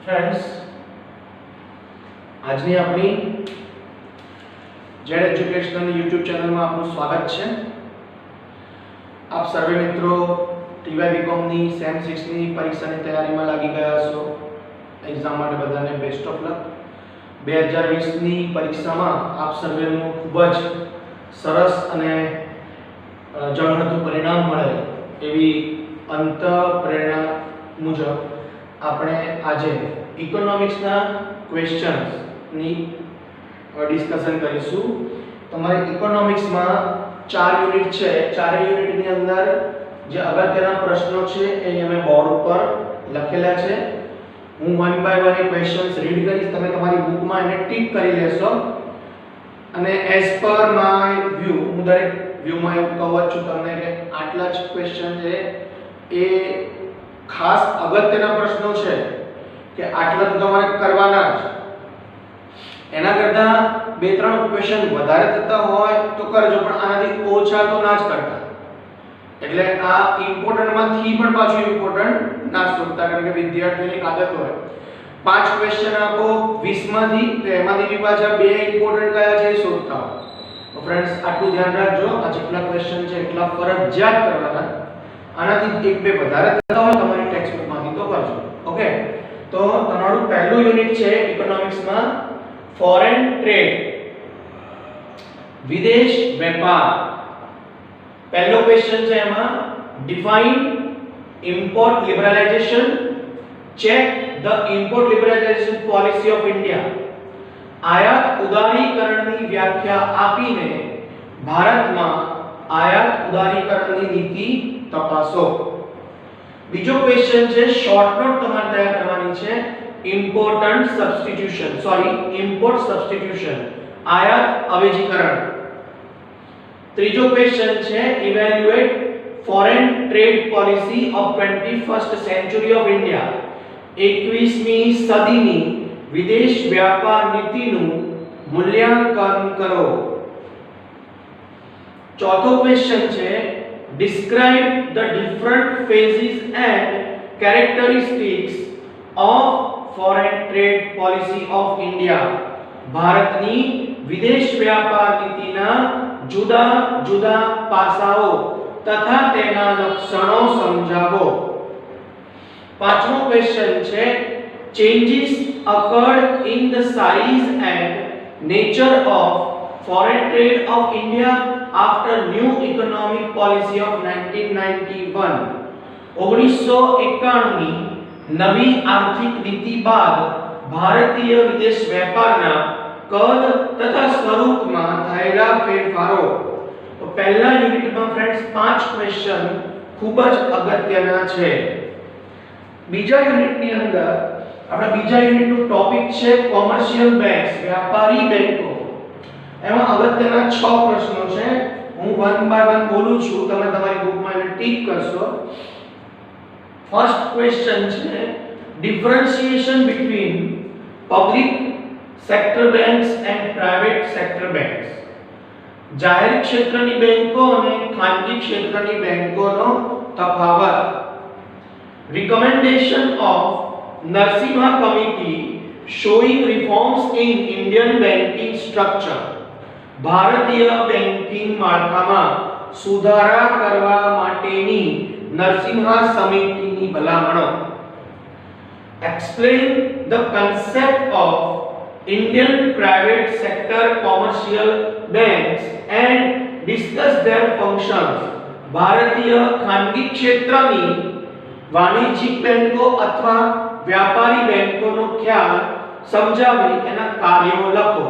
Friends, આજની આપણી zed educational YouTube ચેનલમાં આપનું સ્વાગત છે। આપ સર્વે મિત્રો ટીવાય બીકોમની સેમ 6 ની પરીક્ષાની તૈયારીમાં લાગી ગયા છો। એક્ઝામ માટે બધાને બેસ્ટ ઓફ લક। 2020 ની પરીક્ષામાં આપ સર્વેનું ખૂબ જ સરસ અને જળહળતું પરિણામ મળે એવી અંત પ્રેરણા મુજબ આપણે આજે ઇકોનોમિક્સના ક્વેશ્ચન્સ ની ડિસ્કશન કરીશું। તમારે ઇકોનોમિક્સમાં 4 યુનિટ છે। 4 યુનિટની અંદર જે અગત્યના પ્રશ્નો છે એ અમે બોર્ડ ઉપર લખેલા છે। હું વન બાય વન એ ક્વેશ્ચન્સ રીડ કરીશ, તમે તમારી બુકમાં એને ટિક કરી લેશો અને એઝ પર માય વ્યૂ હું દરેક વ્યૂમાં એવું કહું છું તમને કે આટલા જ ક્વેશ્ચન છે એ ખાસ અગત્યના પ્રશ્નો છે કે આટલા તો તમારે કરવાના જ। એના કરતા બે ત્રણ ક્વેશ્ચન વધારે થતા હોય તો કરજો, પણ આનાથી ઓછા તો ના જ કરતા। એટલે આ ઇમ્પોર્ટન્ટ માંથી પણ પાછું ઇમ્પોર્ટન્ટ ના શોધતા, કારણ કે વિદ્યાર્થીઓની આદત હોય 5 ક્વેશ્ચન આપો 20 માંથી, તો એમાંથી બી પાછા બે ઇમ્પોર્ટન્ટ કયા છે એ શોધતા હોય। તો ફ્રેન્ડ્સ આટલું ધ્યાન રાખજો, આ જેટલા ક્વેશ્ચન છે એટલા ફરજિયાત કરવાના। આનાથી એક બે વધારે થતા હોય તમારી ટેક્સ્ટ બુકમાંથી તો કરજો। ઓકે, તો તમારું પહેલું યુનિટ છે ઇકોનોમિક્સમાં ફોરેન ટ્રેડ, વિદેશ વેપાર। પહેલો ક્વેશ્ચન છે એમાં define import liberalisation, check the import liberalisation policy of India. આયાત ઉદારીકરણની વ્યાખ્યા આપીને ભારતમાં આયાત ઉદારીકરણની નીતિ તપાસો। બીજો ક્વેશ્ચન છે શોર્ટ નોટ તમારે તૈયાર કરવાની છે, ઇમ્પોર્ટન્ટ સબસ્ટિટ્યુશન ઇમ્પોર્ટ સબસ્ટિટ્યુશન, આયાત અવેજીકરણ। ત્રીજો ક્વેશ્ચન છે evaluate foreign trade policy of 21st century of India. 21મી સદીની વિદેશ વ્યાપાર નીતિનું મૂલ્યાંકન કરો। ચોથો ક્વેશ્ચન છે describe the different phases and characteristics of foreign trade policy of India। ભારતની વિદેશ વ્યાપાર નીતિના જુદા જુદા પાસાઓ તથા તેના લક્ષણો સમજાવો। પાંચમો ક્વેશ્ચન છે changes occurred in the size and nature of foreign trade of India after new economic policy of 1991। 1991 ની નવી આર્થિક નીતિ બાદ ભારતીય વિદેશ વેપારના કદ તથા સ્વરૂપમાં થયેલા ફેરફારો। તો પહેલા યુનિટમાં ફ્રેન્ડ્સ 5 ક્વેશ્ચન ખૂબ જ અગત્યના છે। બીજા યુનિટની અંદર આપણા બીજા યુનિટનું ટોપિક છે કોમર્શિયલ બેંક્સ, વ્યાપારી બેંકો। એમાં અગત્યના 6 પ્રશ્નો છે। હું વન બાય વન બોલું છું, તમે તમારી બુકમાં એને ટિક કરશો। ફર્સ્ટ ક્વેશ્ચન છે differentiation between public sector banks and private sector banks. જાહેર ક્ષેત્રની બેંકો અને ખાનગી ક્ષેત્રની બેંકોનો તફાવત। Recommendation of Narasimha committee showing reforms in Indian banking structure। ભારતીય બેંકિંગ માળખામાં સુધારા કરવા માટેની નરસિમ્હા સમિતિની ભલામણો। explain the concept of Indian private sector commercial banks and discuss their functions। ભારતીય ખાનગી ક્ષેત્રની વાણિજ્યિક બેંકો અથવા વ્યાપારી બેંકોનો ખ્યાલ સમજાવી એના કાર્યો લખો।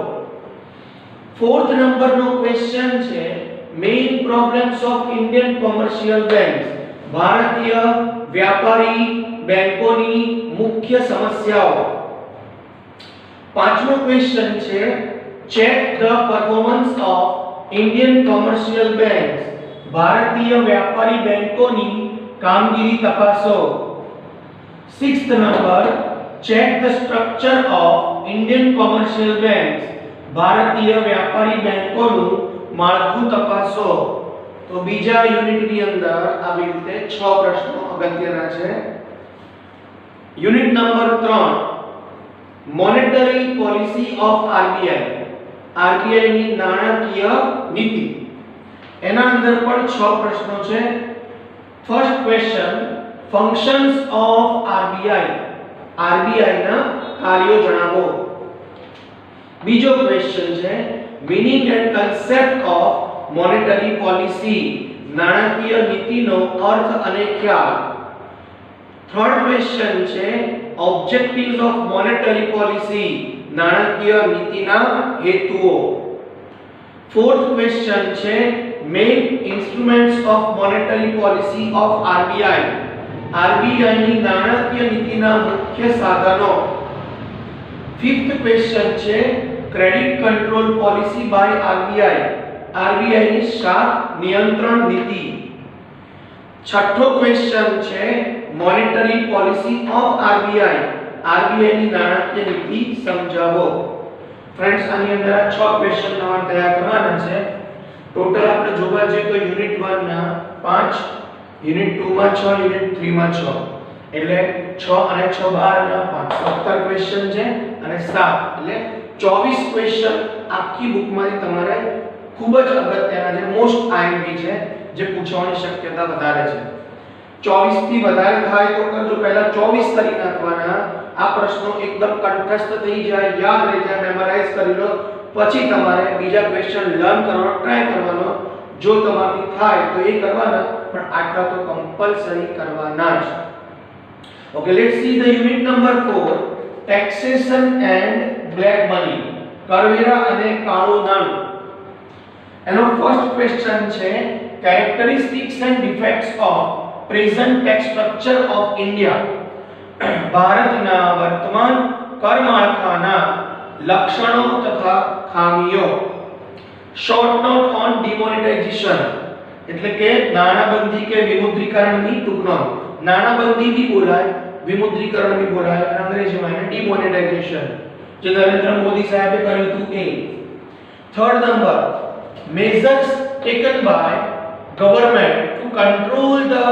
फोर्थ नंबर નો ક્વેશ્ચન છે main problems of Indian commercial banks. ભારતીય વ્યાપારી બેંકોની મુખ્ય સમસ્યાઓ। પાંચમો ક્વેશ્ચન છે check the performance of Indian commercial banks. ભારતીય વ્યાપારી બેંકોની કામગીરી તપાસો। Sixth number check the structure of Indian commercial banks. ભારતીય વ્યાપારી બેંકોનું માળખું તપાસો। તો બીજા યુનિટની અંદર આવી રીતે 6 પ્રશ્નો અગત્યના છે। Unit number 3 monetary policy of RBI, RBI ની નાણાકીય નીતિ. એના અંદર પણ 6 પ્રશ્નો છે. First question, functions of RBI, RBI ના કાર્યો જણાવો. બીજો ક્વેશ્ચન છે meaning and concept of monetary policy, નાણાકીય નીતિનો અર્થ અને ખ્યાલ. થર્ડ ક્વેશ્ચન છે ઓબ્જેક્ટિવ્સ ઓફ મોનેટરી પોલિસી, નાણાકીય નીતિના હેતુઓ. ફોર્થ ક્વેશ્ચન છે main instruments of monetary policy of RBI, RBI ની નાણાકીય નીતિના મુખ્ય સાધનો. ફિફ્થ ક્વેશ્ચન છે credit control policy by RBI, RBI ની શાખ નિયંત્રણ નીતિ. છઠ્ઠો ક્વેશ્ચન છે monetary policy of RBI, RBI ની નાણાકીય નીતિ સમજાવો. ફ્રેન્ડ્સ, આની અંદર 6 ક્વેશ્ચન તમારે તૈયાર કરવાના છે. ટોટલ આપણે જોવા જઈએ તો યુનિટ 1 ના 5, યુનિટ 2 માં 6, યુનિટ 3 માં 6, એટલે 6 અને 6 12 ના 5 17 ક્વેશ્ચન છે અને 7 એટલે 24 ક્વેશ્ચન આખી બુકમાંથી તમારે ખૂબ જ અગત્યના છે, મોસ્ટ આઈએમપી છે, જે પૂછવાની શક્યતા વધારે છે. 24 થી વધારે થાય તો કરજો, પહેલા 24 કરી નાખવાના. આ પ્રશ્નો એકદમ કંઠસ્થ થઈ જાય, યાદ રહી જાય, મેમરાઇઝ કરી લો. પછી તમારે બીજા ક્વેશ્ચન લર્ન કરવાનો ટ્રાય કરવાનો. જો તમારાથી થાય તો એ કરવાના, પણ આટલા તો કમ્પલસરી કરવાના જ. Okay, let's see the unit number 4, taxation and black money, કરવેરા અને કાળું નાણું. એનો ફર્સ્ટ ક્વેશ્ચન છે characteristics and defects of present tax structure of India, ભારતના વર્તમાન કર માળખાના લક્ષણો તથા ખામીઓ. શોર્ટ નોટ ઓન ડિમોનેટાઇઝેશન, એટલે કે નાણાબંધી કે વિમુદ્રીકરણની ટૂંકનોંધ. નાણાબંધી भी બોલાય, વિમુદ્રીકરણ भी બોલાય, અને અંગ્રેજીમાં એને ડિમોનેટાઇઝેશન, જે નરેન્દ્ર મોદી સાહેબે કર્યું હતું એ. Third number, measures taken by government to control the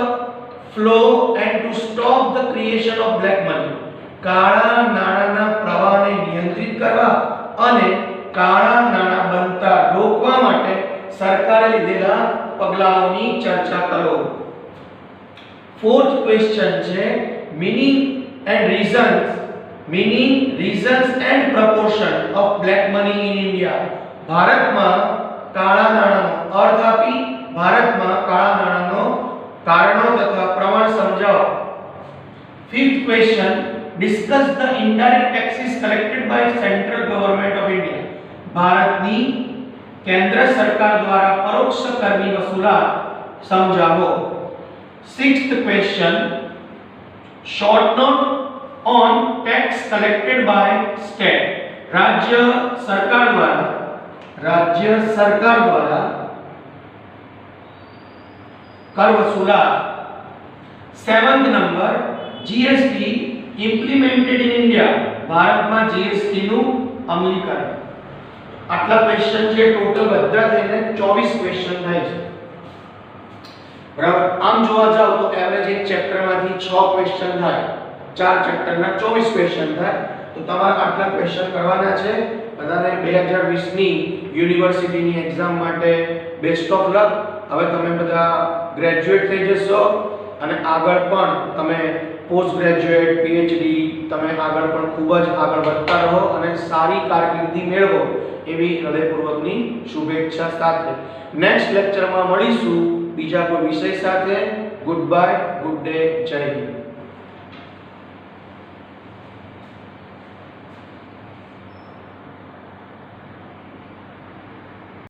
flow and to stop the creation of black money, કાળા નાણાંના પ્રવાહને નિયંત્રિત કરવા અને કાળા નાણાં બનતા રોકવા માટે સરકારે લીધેલા પગલાઓની ચર્ચા કરો. ફોર્થ ક્વેશ્ચન છે meaning reasons and proportion of black money in India, ભારતમાં કાળા નાણાંનો અર્થ આપી ભારતમાં કાળા નાણાંનો કારણો તથા પ્રમાણ સમજાવો. Fifth question, discuss the indirect taxes collected by central government of India, ભારતની કેન્દ્ર સરકાર દ્વારા પરોક્ષ કરની વસૂલાત સમજાવો. Sixth question, short note on tax collected by state, રાજ્ય સરકાર દ્વારા कर वसूलात. Seventh number, GST implemented in India, Bharat में जीएसटी નું અમલીકરણ. આટલા ક્વેશ્ચન છે, ટોટલ બધા થઈને 24 ક્વેશ્ચન થાય છે. બરાબર, આમ જોવા જાવ તો એવરેજ એક ચેપ્ટરમાંથી 6 ક્વેશ્ચન થાય, 4 ચેપ્ટરના 24 ક્વેશ્ચન થાય, તો તમારે આટલા ક્વેશ્ચન કરવાના છે. બધાને 2020 ની યુનિવર્સિટીની એક્ઝામ માટે બેસ્ટ ઓફ લક. હવે તમે બધા ગ્રેજ્યુએટ થઈ જશો અને આગળ પણ તમે પોસ્ટ ગ્રેજ્યુએટ, પીએચડી, તમે આગળ પણ ખૂબ જ આગળ વધતા રહો અને સારી કારકિર્દી મેળવો, એવી હૃદયપૂર્વકની શુભેચ્છા સાથે નેક્સ્ટ લેક્ચરમાં મળીશું બીજા કોઈ વિષય સાથે. ગુડ બાય, ગુડ ડે, જય હિન્દ.